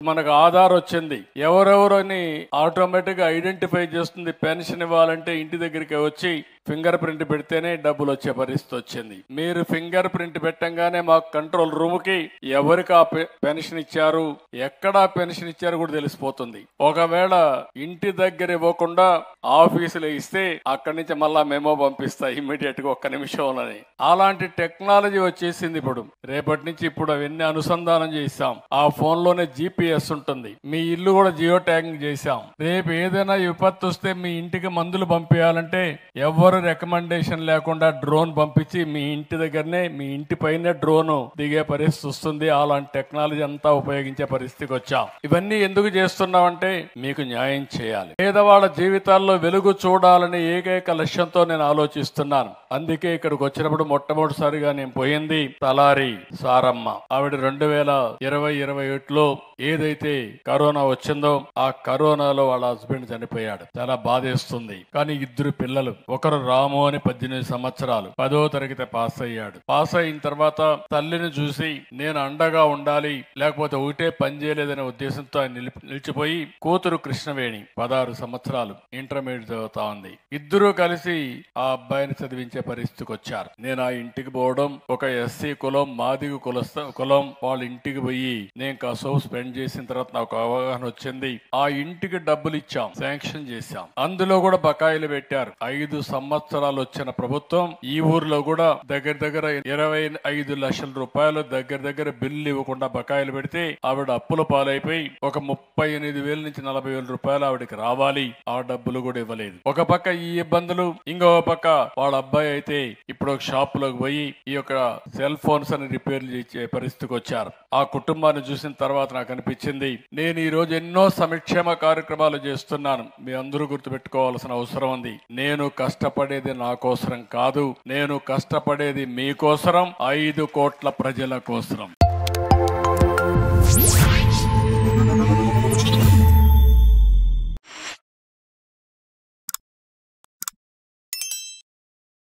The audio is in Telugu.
మనకు ఆధార్ వచ్చింది, ఎవరెవరని ఆటోమేటిక్ గా ఐడెంటిఫై చేస్తుంది. పెన్షన్ ఇవ్వాలంటే ఇంటి దగ్గరికి వచ్చి ఫింగర్ ప్రింట్ పెడితేనే డబ్బులు వచ్చే పరిస్థితి వచ్చింది. మీరు ఫింగర్ ప్రింట్ పెట్టంగానే మాకు కంట్రోల్ రూమ్ కి ఎవరికి ఆ పెన్షన్ ఇచ్చారు, ఎక్కడ పెన్షన్ ఇచ్చారు కూడా తెలిసిపోతుంది. ఒకవేళ ఇంటి దగ్గర ఇవ్వకుండా ఆఫీసులో ఇస్తే అక్కడి నుంచి మళ్ళా మెమో పంపిస్తా ఇమ్మీడియట్ గా 1 నిమిషంలోనే. అలాంటి టెక్నాలజీ వచ్చేసింది ఇప్పుడు. రేపటి నుంచి ఇప్పుడు అవన్నీ అనుసంధానం చేసాం. ఆ ఫోన్ లోనే GPS ఉంటుంది. మీ ఇల్లు కూడా జియో ట్యాగింగ్ చేశాం. రేపు ఏదైనా విపత్తు వస్తే మీ ఇంటికి మందులు పంపించాలంటే ఎవరు రికమెండేషన్ లేకుండా డ్రోన్ పంపించి మీ ఇంటి దగ్గరనే, మీ ఇంటి పైనే డ్రోన్ దిగే పరిస్థితి వస్తుంది. అలాంటి టెక్నాలజీ అంతా ఉపయోగించే పరిస్థితికి వచ్చాం. ఇవన్నీ ఎందుకు చేస్తున్నామంటే మీకు న్యాయం చేయాలి, పేదవాళ్ళ జీవితాల్లో వెలుగు చూడాలనే ఏకైక లక్ష్యంతో నేను ఆలోచిస్తున్నాను. అందుకే ఇక్కడికి వచ్చినప్పుడు మొట్టమొదటిసారిగా నేను పోయింది తలారి సారమ్మ. ఆవిడ 2020-21లో ఏదైతే కరోనా వచ్చిందో ఆ కరోనాలో వాళ్ళ హస్బెండ్ చనిపోయాడు. చాలా బాధేస్తుంది. కానీ 2 పిల్లలు, ఒకరు రాము అని 18 సంవత్సరాలు, 10వ తరగతి పాస్ అయ్యాడు. పాస్ అయిన తర్వాత తల్లిని చూసి నేను అండగా ఉండాలి, లేకపోతే ఒకటే పని చేయలేదనే ఉద్దేశంతో ఆయన నిలిచిపోయి కూతురు కృష్ణవేణి 16 సంవత్సరాలు ఇంటర్మీడియట్ చదువుతా ఉంది. 2 కలిసి ఆ అబ్బాయిని చదివించే పరిస్థితికి వచ్చారు. నేను ఆ ఇంటికి పోవడం, ఒక ఎస్సీ కులం, మాదిగ కులం వాళ్ళ ఇంటికి పోయి నేను కాసేపు స్పెండ్ చేసిన తర్వాత నాకు అవగాహన వచ్చింది. ఆ ఇంటికి డబ్బులు ఇచ్చాం, శాంక్షన్ చేశాం. అందులో కూడా బకాయిలు పెట్టారు. 5 సంవత్సరాలు వచ్చిన ప్రభుత్వం ఈ ఊర్లో కూడా దగ్గర 25 లక్షల రూపాయలు దగ్గర బిల్లు ఇవ్వకుండా బకాయిలు పెడితే ఆవిడ అప్పుల పాలైపోయి ఒక 38,000 నుంచి 40,000 రూపాయలు ఆవిడకి రావాలి. ఆ డబ్బులు కూడా ఇవ్వలేదు. ఒక పక్క ఈ ఇబ్బందులు, ఇంకో పక్క వాళ్ళ అబ్బాయి అయితే ఇప్పుడు ఒక షాప్ లోకి పోయి ఈ యొక్క సెల్ ఫోన్స్ అని రిపేర్లు చేసే పరిస్థితికి వచ్చారు. ఆ కుటుంబాన్ని చూసిన తర్వాత నాకు అనిపించింది, నేను ఈ రోజు ఎన్నో సంక్షేమ కార్యక్రమాలు చేస్తున్నాను. మీ అందరూ గుర్తుపెట్టుకోవాల్సిన అవసరం ఉంది. నేను కష్టపడేది నా కోసరం కాదు, నేను కష్టపడేది మీకోసరం, 5 కోట్ల ప్రజల కోసరం.